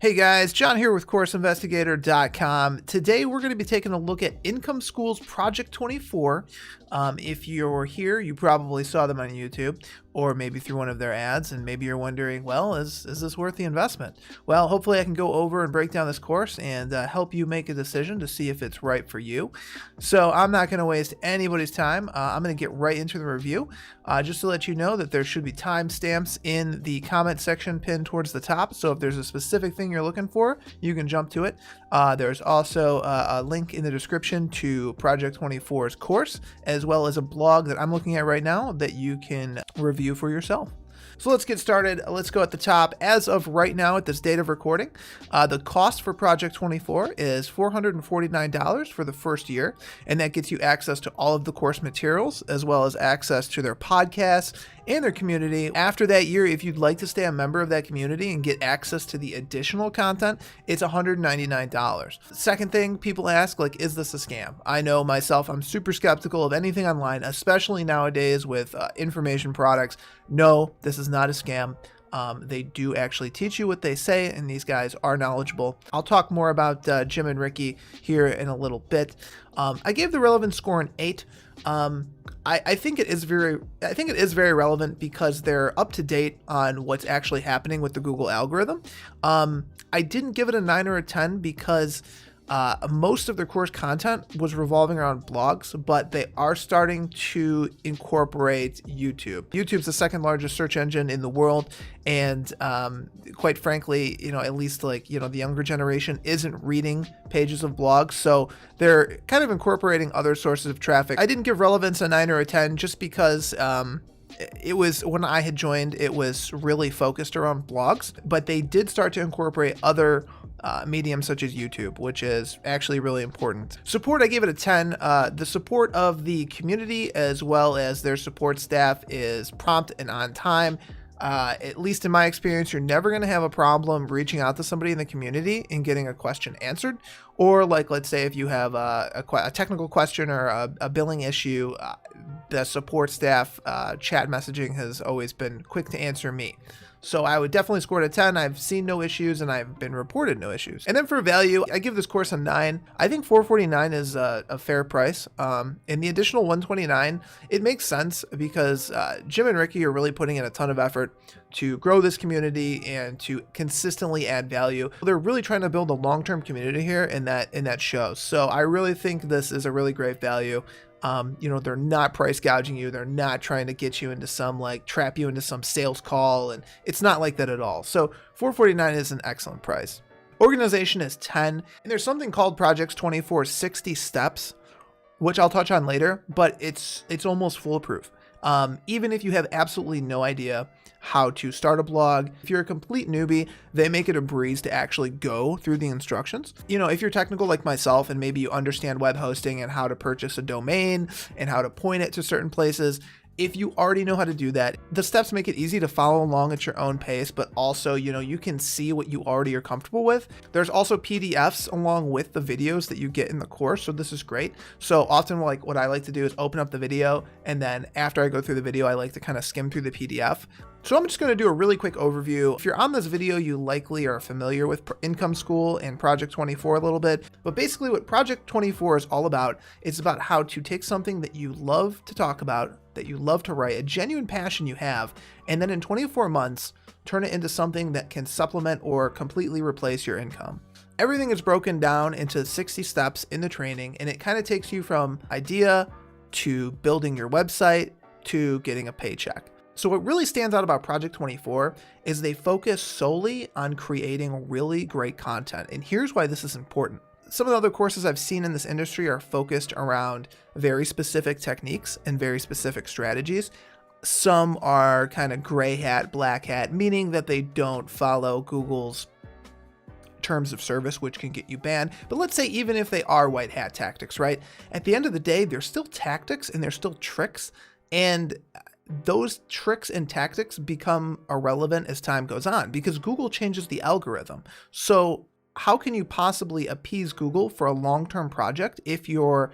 Hey guys, John here with CourseInvestigator.com. Today we're going to be taking a look at Income School's Project 24. If you're here, you probably saw them on YouTube or maybe through one of their ads, and maybe you're wondering, well, is this worth the investment? Well, hopefully I can go over and break down this course and help you make a decision to see if it's right for you. So I'm not going to waste anybody's time. I'm going to get right into the review. Just to let you know that there should be timestamps in the comment section pinned towards the top. So if there's a specific thing you're looking for, you can jump to it. There's also a link in the description to Project 24's course, as well as a blog that I'm looking at right now that you can review for yourself. So let's get started. Let's go at the top. As of right now, at this date of recording, the cost for Project 24 is $449 for the first year, and that gets you access to all of the course materials, as well as access to their podcasts and their community. After that year, if you'd like to stay a member of that community and get access to the additional content, it's $199. Second thing people ask, like, is this a scam? I know myself, I'm super skeptical of anything online, especially nowadays with information products. No, this is not a scam. They do actually teach you what they say, and these guys are knowledgeable. I'll talk more about Jim and Ricky here in a little bit. I gave the relevance score an 8. I think it is very relevant because they're up to date on what's actually happening with the Google algorithm. I didn't give it a 9 or a 10 because most of their course content was revolving around blogs, but they are starting to incorporate YouTube. YouTube's the second largest search engine in the world, and quite frankly, at least the younger generation isn't reading pages of blogs, so they're kind of incorporating other sources of traffic. I didn't give relevance a 9 or a 10 just because it was, when I had joined, it was really focused around blogs, but they did start to incorporate other mediums such as YouTube, which is actually really important. Support, I gave it a 10. The support of the community as well as their support staff is prompt and on time. At least in my experience, you're never going to have a problem reaching out to somebody in the community and getting a question answered. Or let's say if you have a technical question or a billing issue, the support staff chat messaging has always been quick to answer me. So I would definitely score it a 10. I've seen no issues and I've been reported no issues. And then for value, I give this course a 9. I think $449 is a fair price. And the additional $129, it makes sense because Jim and Ricky are really putting in a ton of effort to grow this community and to consistently add value. They're really trying to build a long-term community here, and that shows. So I really think this is a really great value. They're not price gouging you. They're not trying to get you into trap you into some sales call. And it's not like that at all. So $449 is an excellent price. Organization is 10. And there's something called Project 24 60 steps, which I'll touch on later, but it's almost foolproof. Even if you have absolutely no idea how to start a blog, if you're a complete newbie, they make it a breeze to actually go through the instructions. If you're technical like myself and maybe you understand web hosting and how to purchase a domain and how to point it to certain places, if you already know how to do that, the steps make it easy to follow along at your own pace, but also, you can see what you already are comfortable with. There's also PDFs along with the videos that you get in the course, so this is great. So often, what I like to do is open up the video, and then after I go through the video, I like to kind of skim through the PDF. So I'm just going to do a really quick overview. If you're on this video, you likely are familiar with Income School and Project 24 a little bit, but basically what Project 24 is all about, it's about how to take something that you love to talk about, that you love to write, a genuine passion you have, and then in 24 months, turn it into something that can supplement or completely replace your income. Everything is broken down into 60 steps in the training, and it kind of takes you from idea to building your website to getting a paycheck. So what really stands out about Project 24 is they focus solely on creating really great content. And here's why this is important. Some of the other courses I've seen in this industry are focused around very specific techniques and very specific strategies. Some are kind of gray hat, black hat, meaning that they don't follow Google's terms of service, which can get you banned. But let's say even if they are white hat tactics, right? At the end of the day, they're still tactics and they're still tricks. And those tricks and tactics become irrelevant as time goes on because Google changes the algorithm. So how can you possibly appease Google for a long-term project if you're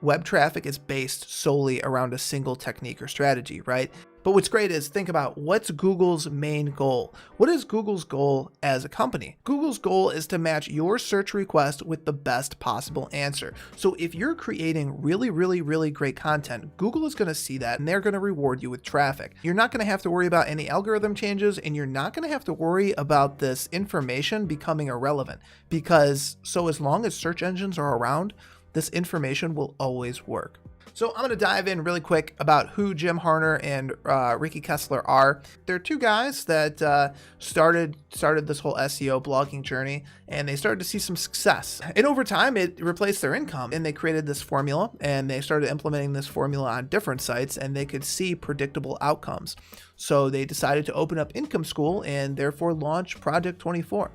web traffic is based solely around a single technique or strategy, right? But what's great is think about what's Google's main goal. What is Google's goal as a company? Google's goal is to match your search request with the best possible answer. So if you're creating really great content, Google is going to see that and they're going to reward you with traffic. You're not going to have to worry about any algorithm changes, and you're not going to have to worry about this information becoming irrelevant, because as long as search engines are around, this information will always work. So I'm going to dive in really quick about who Jim Harner and Ricky Kessler are. They're two guys that started this whole SEO blogging journey, and they started to see some success. And over time, it replaced their income, and they created this formula, and they started implementing this formula on different sites, and they could see predictable outcomes. So they decided to open up Income School and therefore launch Project 24.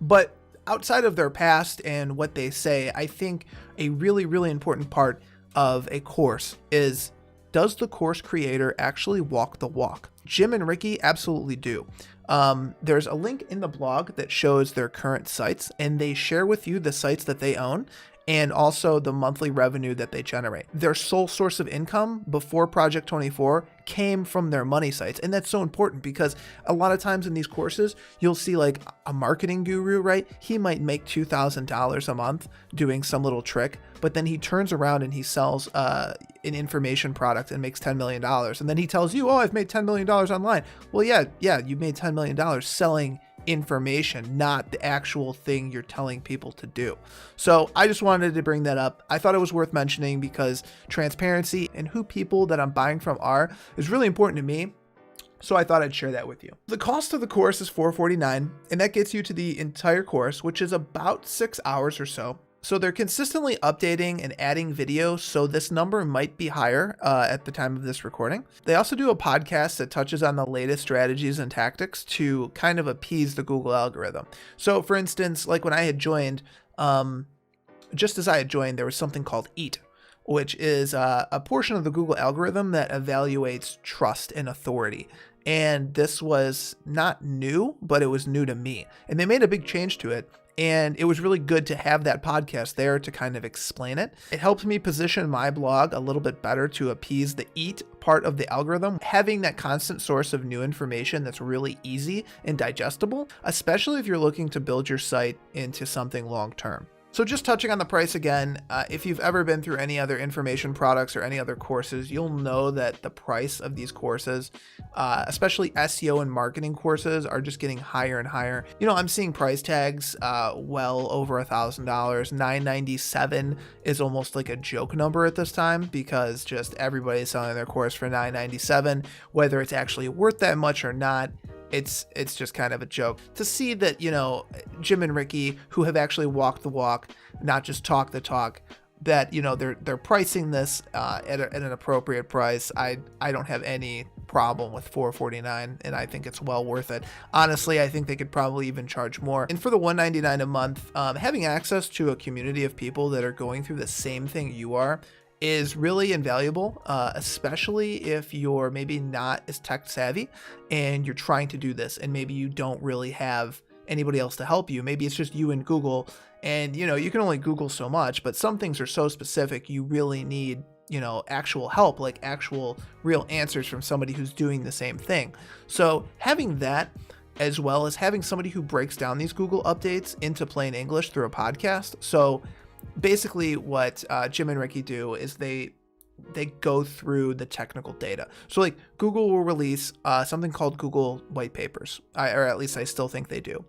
But outside of their past and what they say, I think a really important part of a course is, does the course creator actually walk the walk? Jim and Ricky absolutely do. There's a link in the blog that shows their current sites, and they share with you the sites that they own and also the monthly revenue that they generate. Their sole source of income before Project 24 came from their money sites. And that's so important, because a lot of times in these courses, you'll see like a marketing guru, right? He might make $2,000 a month doing some little trick, but then he turns around and he sells an information product and makes $10 million. And then he tells you, oh, I've made $10 million online. Well, yeah, you made $10 million selling information, not the actual thing you're telling people to do. So I just wanted to bring that up. I thought it was worth mentioning because transparency and who people that I'm buying from are is really important to me. So I thought I'd share that with you. The cost of the course is $449, and that gets you to the entire course, which is about 6 hours or so. So they're consistently updating and adding videos, so this number might be higher at the time of this recording. They also do a podcast that touches on the latest strategies and tactics to kind of appease the Google algorithm. So for instance, like when I had joined, just as I had joined, there was something called 𝐏𝐫𝐸, which is a portion of the Google algorithm that evaluates trust and authority. And this was not new, but it was new to me. And they made a big change to it. And it was really good to have that podcast there to kind of explain it. It helped me position my blog a little bit better to appease the 𝐏𝐫𝐸 part of the algorithm. Having that constant source of new information that's really easy and digestible, especially if you're looking to build your site into something long term. So just touching on the price again, if you've ever been through any other information products or any other courses, you'll know that the price of these courses, especially SEO and marketing courses, are just getting higher and higher. You know, I'm seeing price tags well over $1,000. $997 is almost like a joke number at this time, because just everybody's selling their course for $997. Whether it's actually worth that much or not, it's just kind of a joke. To see that, you know, Jim and Ricky, who have actually walked the walk, not just talk the talk, that, you know, they're pricing this at an appropriate price. I don't have any problem with $449, and I think it's well worth it. Honestly, I think they could probably even charge more. And for the $199 a month, having access to a community of people that are going through the same thing you are is really invaluable, especially if you're maybe not as tech savvy and you're trying to do this, and maybe you don't really have anybody else to help you. Maybe it's just you and Google, and you know, you can only Google so much, but some things are so specific you really need, you know, actual help, like actual real answers from somebody who's doing the same thing. So having that, as well as having somebody who breaks down these Google updates into plain English through a podcast. So basically what Jim and Ricky do is they go through the technical data. So like Google will release something called Google white papers, or at least I still think they do.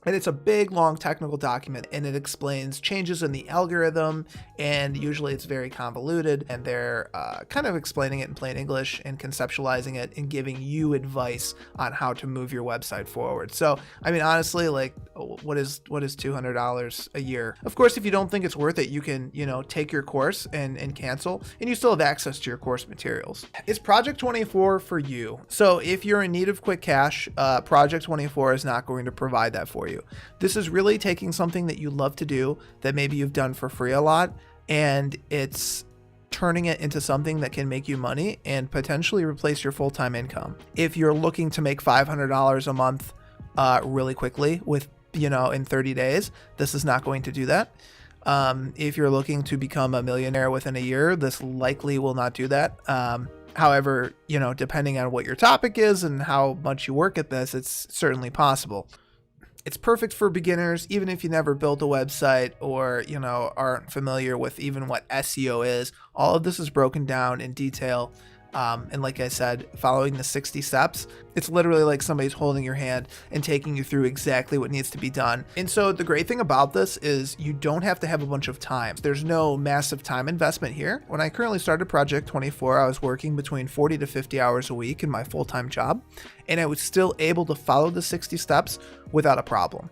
And it's a big, long technical document, and it explains changes in the algorithm, and usually it's very convoluted, and they're kind of explaining it in plain English and conceptualizing it and giving you advice on how to move your website forward. So, I mean, honestly, like, what is $200 a year? Of course, if you don't think it's worth it, you can, you know, take your course and cancel, and you still have access to your course materials. Is Project 24 for you? So if you're in need of quick cash, Project 24 is not going to provide that for you. This is really taking something that you love to do, that maybe you've done for free a lot, and it's turning it into something that can make you money and potentially replace your full-time income. If you're looking to make $500 a month really quickly with, you know, in 30 days, this is not going to do that. If you're looking to become a millionaire within a year, this likely will not do that. However, depending on what your topic is and how much you work at this, it's certainly possible. It's perfect for beginners, even if you never built a website or, aren't familiar with even what SEO is. All of this is broken down in detail. And like I said, following the 60 steps, it's literally like somebody's holding your hand and taking you through exactly what needs to be done. And so the great thing about this is you don't have to have a bunch of time. There's no massive time investment here. When I currently started Project 24, I was working between 40 to 50 hours a week in my full-time job, and I was still able to follow the 60 steps without a problem.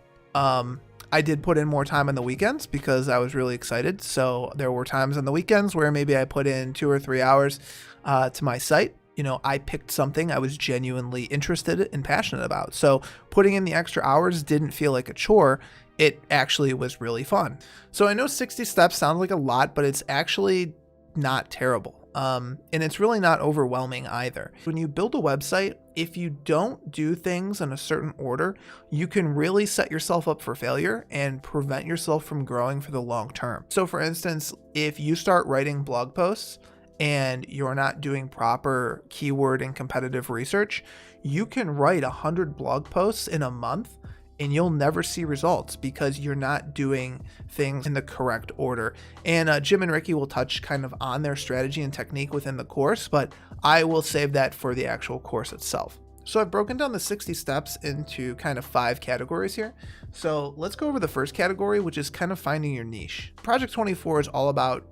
I did put in more time on the weekends because I was really excited. So there were times on the weekends where maybe I put in 2 or 3 hours to my site. I picked something I was genuinely interested and passionate about. So putting in the extra hours didn't feel like a chore. It actually was really fun. So I know 60 steps sounds like a lot, but it's actually not terrible. And it's really not overwhelming either. When you build a website, if you don't do things in a certain order, you can really set yourself up for failure and prevent yourself from growing for the long term. So for instance, if you start writing blog posts and you're not doing proper keyword and competitive research, you can write 100 blog posts in a month and you'll never see results because you're not doing things in the correct order. And Jim and Ricky will touch kind of on their strategy and technique within the course, but I will save that for the actual course itself. So I've broken down the 60 steps into kind of 5 categories here. So let's go over the first category, which is kind of finding your niche. Project 24 is all about,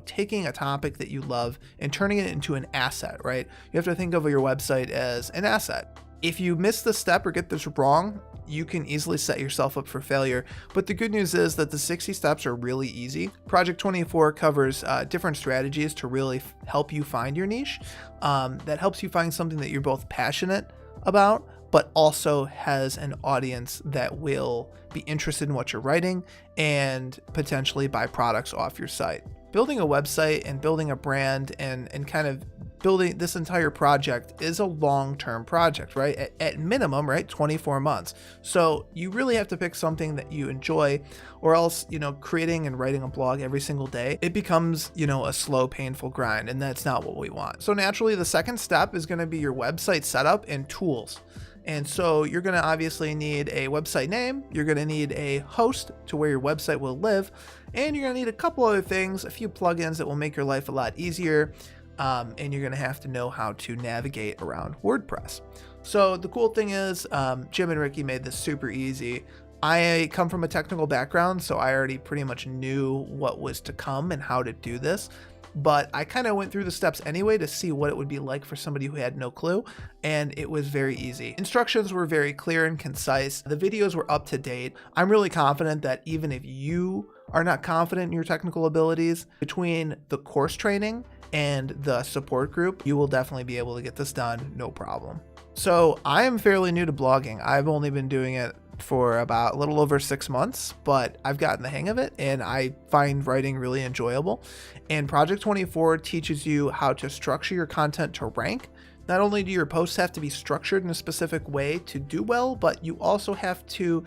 taking a topic that you love and turning it into an asset, right? You have to think of your website as an asset. If you miss this step or get this wrong, you can easily set yourself up for failure. But the good news is that the 60 steps are really easy. Project 24 covers different strategies to really help you find your niche. That helps you find something that you're both passionate about, but also has an audience that will be interested in what you're writing and potentially buy products off your site. Building a website and building a brand and kind of building this entire project is a long-term project, right? At minimum, right? 24 months. So you really have to pick something that you enjoy, or else, creating and writing a blog every single day, it becomes, a slow, painful grind, and that's not what we want. So naturally, the second step is going to be your website setup and tools. And so you're going to obviously need a website name, you're going to need a host to where your website will live, and you're going to need a couple other things, a few plugins that will make your life a lot easier. And you're going to have to know how to navigate around WordPress. So the cool thing is, Jim and Ricky made this super easy. I come from a technical background, so I already pretty much knew what was to come and how to do this. But I kind of went through the steps anyway to see what it would be like for somebody who had no clue, and it was very easy. Instructions were very clear and concise. The videos were up to date. I'm really confident that even if you are not confident in your technical abilities, between the course training and the support group, you will definitely be able to get this done, no problem. So I am fairly new to blogging. I've only been doing it for about a little over 6 months, but I've gotten the hang of it and I find writing really enjoyable. And Project 24 teaches you how to structure your content to rank. Not only do your posts have to be structured in a specific way to do well, but you also have to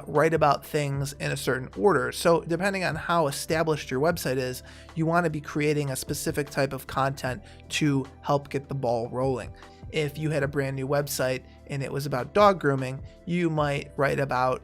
write about things in a certain order. So depending on how established your website is, you want to be creating a specific type of content to help get the ball rolling. If you had a brand new website and it was about dog grooming, you might write about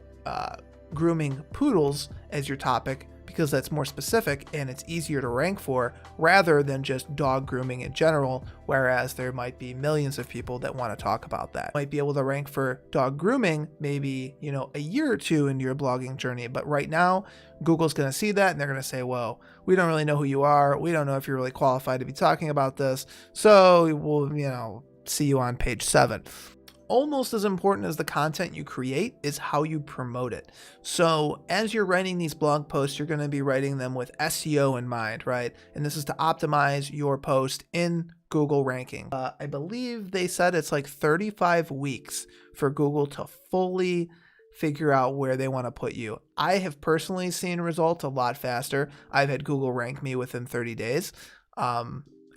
grooming poodles as your topic, because that's more specific and it's easier to rank for, rather than just dog grooming in general, whereas there might be millions of people that want to talk about that. You might be able to rank for dog grooming maybe, a year or two into your blogging journey, but right now Google's going to see that and they're going to say, whoa, we don't really know who you are. We don't know if you're really qualified to be talking about this. So we'll, see you on page 7. Almost as important as the content you create is how you promote it. So as you're writing these blog posts, you're going to be writing them with SEO in mind, right? And this is to optimize your post in Google ranking. I believe they said it's like 35 weeks for Google to fully figure out where they want to put you. I have personally seen results a lot faster. I've had Google rank me within 30 days.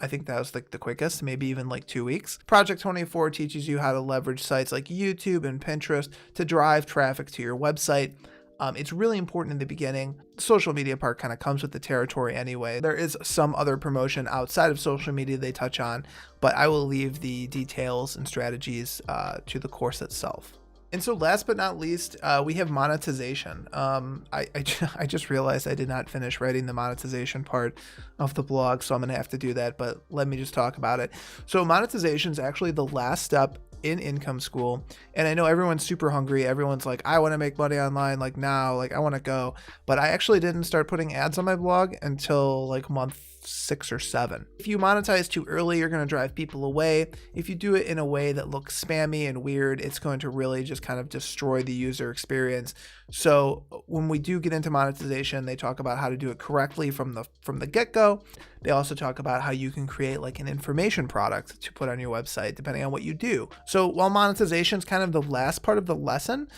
I think that was like the quickest, maybe even like 2 weeks. Project 24 teaches you how to leverage sites like YouTube and Pinterest to drive traffic to your website. It's really important in the beginning. The social media part kind of comes with the territory anyway. There is some other promotion outside of social media they touch on, but I will leave the details and strategies to the course itself. And so last but not least, we have monetization. I just realized I did not finish writing the monetization part of the blog, so I'm going to have to do that, but let me just talk about it. So monetization is actually the last step in Income School. And I know everyone's super hungry. Everyone's like, I want to make money online, like now, like I want to go. But I actually didn't start putting ads on my blog until like month 6 or 7. If you monetize too early, you're going to drive people away. If you do it in a way that looks spammy and weird, it's going to really just kind of destroy the user experience. So when we do get into monetization, they talk about how to do it correctly from the get-go. They also talk about how you can create like an information product to put on your website, depending on what you do. So while monetization is kind of the last part of the lesson,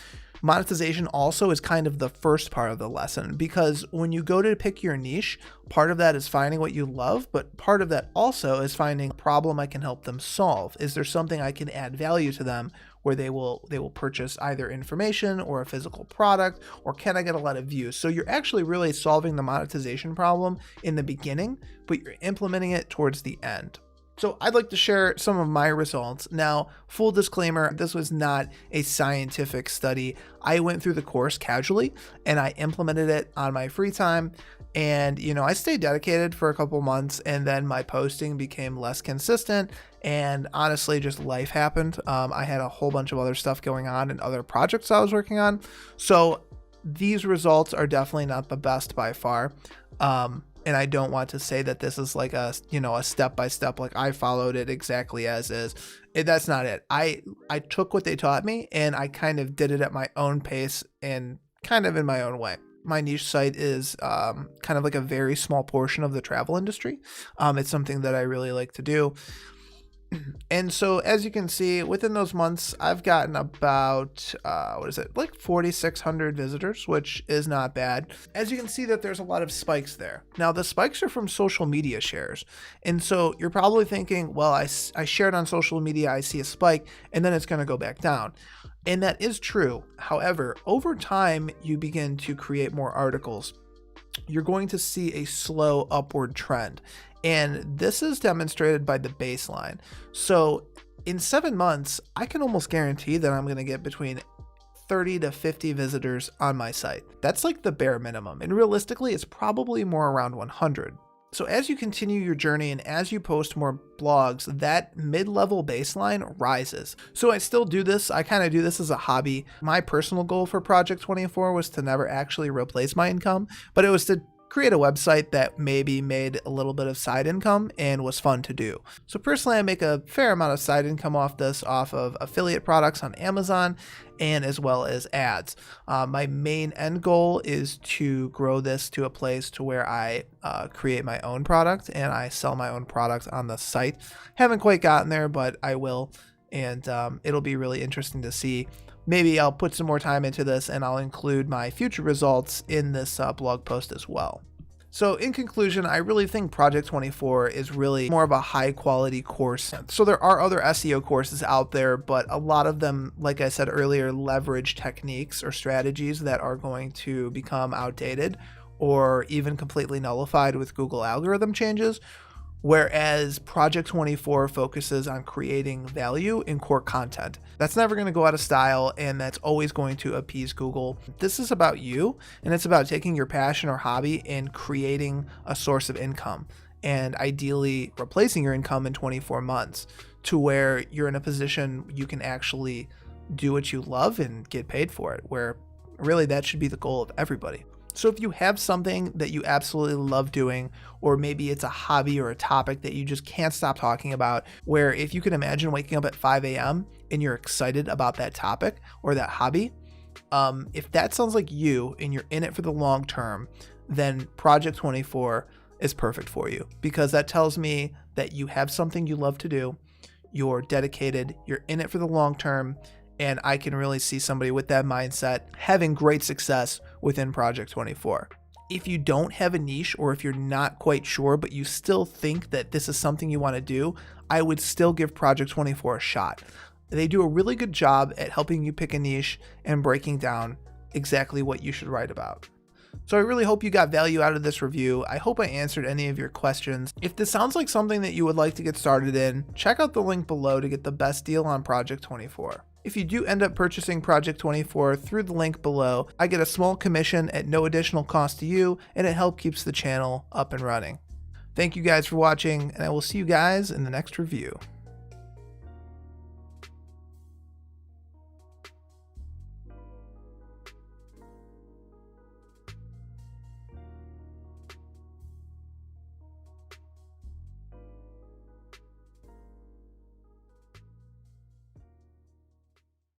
monetization also is kind of the first part of the lesson, because when you go to pick your niche, part of that is finding what you love, but part of that also is finding a problem I can help them solve. Is there something I can add value to them where they will purchase either information or a physical product, or can I get a lot of views? So you're actually really solving the monetization problem in the beginning, but you're implementing it towards the end. So I'd like to share some of my results. Now, full disclaimer, this was not a scientific study. I went through the course casually and I implemented it on my free time. And, I stayed dedicated for a couple months, and then my posting became less consistent. And honestly, just life happened. I had a whole bunch of other stuff going on and other projects I was working on. So these results are definitely not the best by far. And I don't want to say that this is like a step-by-step, like I followed it exactly as is. That's not it. I took what they taught me and I kind of did it at my own pace and kind of in my own way. My niche site is kind of like a very small portion of the travel industry. It's something that I really like to do. And so as you can see, within those months, I've gotten about, like 4,600 visitors, which is not bad. As you can see that there's a lot of spikes there. Now the spikes are from social media shares. And so you're probably thinking, well, I shared on social media, I see a spike, and then it's going to go back down. And that is true. However, over time, you begin to create more articles. You're going to see a slow upward trend. And this is demonstrated by the baseline. So in 7 months, I can almost guarantee that I'm going to get between 30 to 50 visitors on my site. That's like the bare minimum. And realistically, it's probably more around 100. So as you continue your journey and as you post more blogs, that mid-level baseline rises. So I still do this. I kind of do this as a hobby. My personal goal for Project 24 was to never actually replace my income, but it was to create a website that maybe made a little bit of side income and was fun to do. So personally, I make a fair amount of side income off of affiliate products on Amazon and as well as ads. My main end goal is to grow this to a place to where I create my own product and I sell my own product on the site. Haven't quite gotten there, but I will. And it'll be really interesting to see. Maybe I'll put some more time into this and I'll include my future results in this blog post as well. So in conclusion, I really think Project 24 is really more of a high quality course. So there are other SEO courses out there, but a lot of them, like I said earlier, leverage techniques or strategies that are going to become outdated or even completely nullified with Google algorithm changes. Whereas Project 24 focuses on creating value in core content. That's never going to go out of style, and that's always going to appease Google. This is about you, and it's about taking your passion or hobby and creating a source of income, and ideally replacing your income in 24 months to where you're in a position you can actually do what you love and get paid for it, where really that should be the goal of everybody. So if you have something that you absolutely love doing, or maybe it's a hobby or a topic that you just can't stop talking about, where if you can imagine waking up at 5 a.m. and you're excited about that topic or that hobby, if that sounds like you and you're in it for the long term, then Project 24 is perfect for you, because that tells me that you have something you love to do, you're dedicated, you're in it for the long term, and I can really see somebody with that mindset having great success within Project 24. If you don't have a niche, or if you're not quite sure, but you still think that this is something you want to do, I would still give Project 24 a shot. They do a really good job at helping you pick a niche and breaking down exactly what you should write about. So I really hope you got value out of this review. I hope I answered any of your questions. If this sounds like something that you would like to get started in, check out the link below to get the best deal on Project 24. If you do end up purchasing Project 24 through the link below, I get a small commission at no additional cost to you, and it helps keeps the channel up and running. Thank you guys for watching, and I will see you guys in the next review.